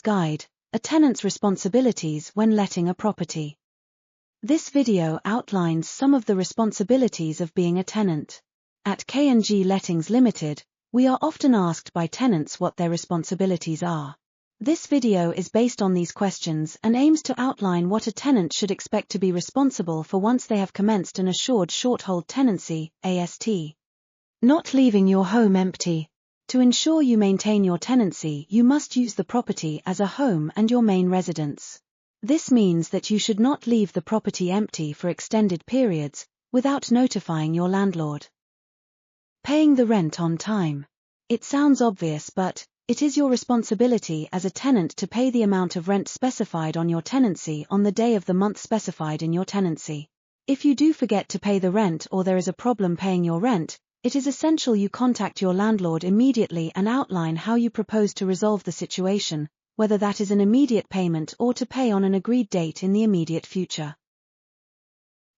Tenant's Guide, a tenant's responsibilities when letting a property. This video outlines some of the responsibilities of being a tenant. At K&G Lettings Limited, we are often asked by tenants what their responsibilities are. This video is based on these questions and aims to outline what a tenant should expect to be responsible for once they have commenced an assured short-hold tenancy, AST. Not leaving your home empty. To ensure you maintain your tenancy, you must use the property as a home and your main residence. This means that you should not leave the property empty for extended periods, without notifying your landlord. Paying the rent on time. It sounds obvious, but it is your responsibility as a tenant to pay the amount of rent specified on your tenancy on the day of the month specified in your tenancy. If you do forget to pay the rent or there is a problem paying your rent, it is essential you contact your landlord immediately and outline how you propose to resolve the situation, whether that is an immediate payment or to pay on an agreed date in the immediate future.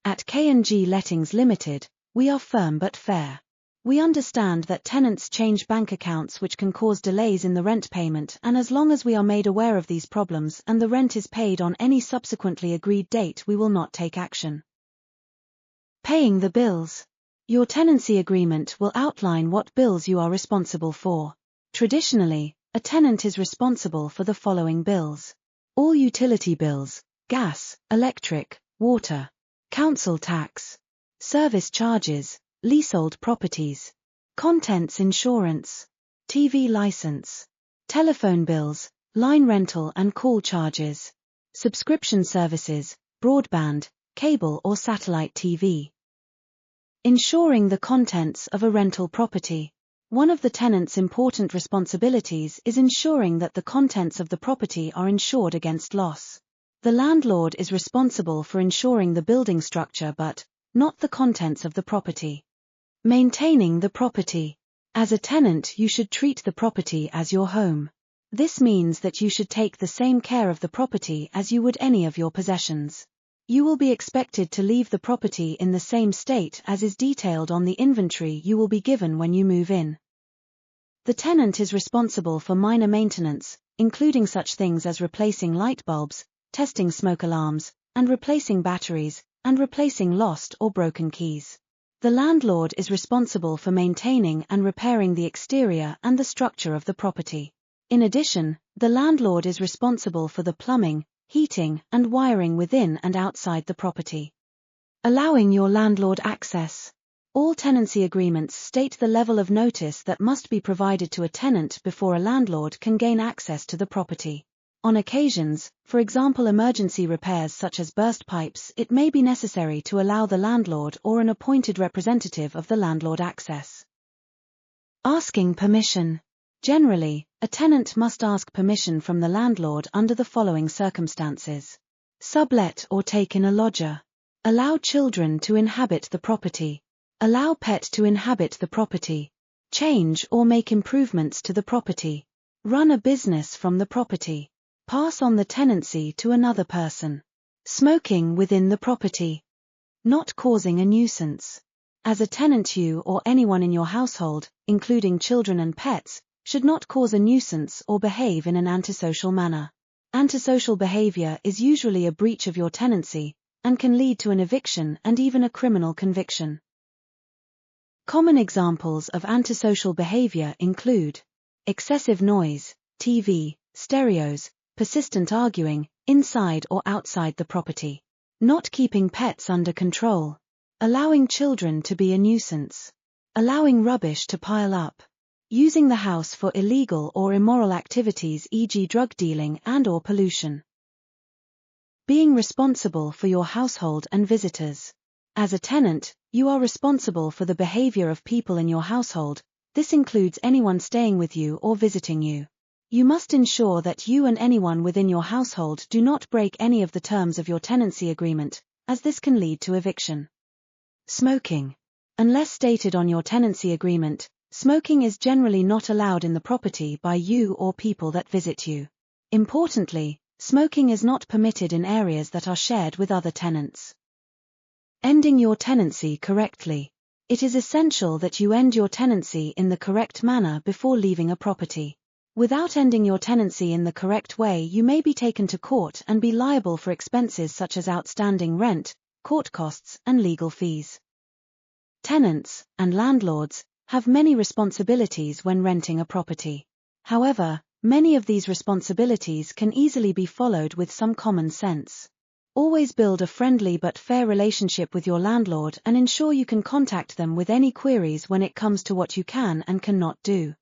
At K&G Lettings Limited, we are firm but fair. We understand that tenants change bank accounts, which can cause delays in the rent payment, and as long as we are made aware of these problems and the rent is paid on any subsequently agreed date, we will not take action. Paying the bills. Your tenancy agreement will outline what bills you are responsible for. Traditionally, a tenant is responsible for the following bills: all utility bills, gas, electric, water, council tax, service charges, leasehold properties, contents insurance, TV license, telephone bills, line rental and call charges, subscription services, broadband, cable or satellite TV. Insuring the contents of a rental property. One of the tenant's important responsibilities is ensuring that the contents of the property are insured against loss. The landlord is responsible for insuring the building structure but not the contents of the property. Maintaining the property. As a tenant, you should treat the property as your home. This means that you should take the same care of the property as you would any of your possessions. You will be expected to leave the property in the same state as is detailed on the inventory you will be given when you move in. The tenant is responsible for minor maintenance, including such things as replacing light bulbs, testing smoke alarms, and replacing batteries, and replacing lost or broken keys. The landlord is responsible for maintaining and repairing the exterior and the structure of the property. In addition, the landlord is responsible for the plumbing, heating, and wiring within and outside the property. Allowing your landlord access. All tenancy agreements state the level of notice that must be provided to a tenant before a landlord can gain access to the property. On occasions, for example emergency repairs such as burst pipes, it may be necessary to allow the landlord or an appointed representative of the landlord access. Asking permission. Generally, a tenant must ask permission from the landlord under the following circumstances: sublet or take in a lodger, allow children to inhabit the property, allow pet to inhabit the property, change or make improvements to the property, run a business from the property, pass on the tenancy to another person, smoking within the property, not causing a nuisance. As a tenant, you or anyone in your household, including children and pets, should not cause a nuisance or behave in an antisocial manner. Antisocial behavior is usually a breach of your tenancy, and can lead to an eviction and even a criminal conviction. Common examples of antisocial behavior include excessive noise, TV, stereos, persistent arguing, inside or outside the property, not keeping pets under control, allowing children to be a nuisance, allowing rubbish to pile up, using the house for illegal or immoral activities, e.g. drug dealing and/or pollution. Being responsible for your household and visitors. As a tenant, you are responsible for the behavior of people in your household. This includes anyone staying with you or visiting you. You must ensure that you and anyone within your household do not break any of the terms of your tenancy agreement, as this can lead to eviction. Smoking. Unless stated on your tenancy agreement, smoking is generally not allowed in the property by you or people that visit you. Importantly, smoking is not permitted in areas that are shared with other tenants. Ending your tenancy correctly. It is essential that you end your tenancy in the correct manner before leaving a property. Without ending your tenancy in the correct way, you may be taken to court and be liable for expenses such as outstanding rent, court costs, and legal fees. Tenants and landlords have many responsibilities when renting a property. However, many of these responsibilities can easily be followed with some common sense. Always build a friendly but fair relationship with your landlord and ensure you can contact them with any queries when it comes to what you can and cannot do.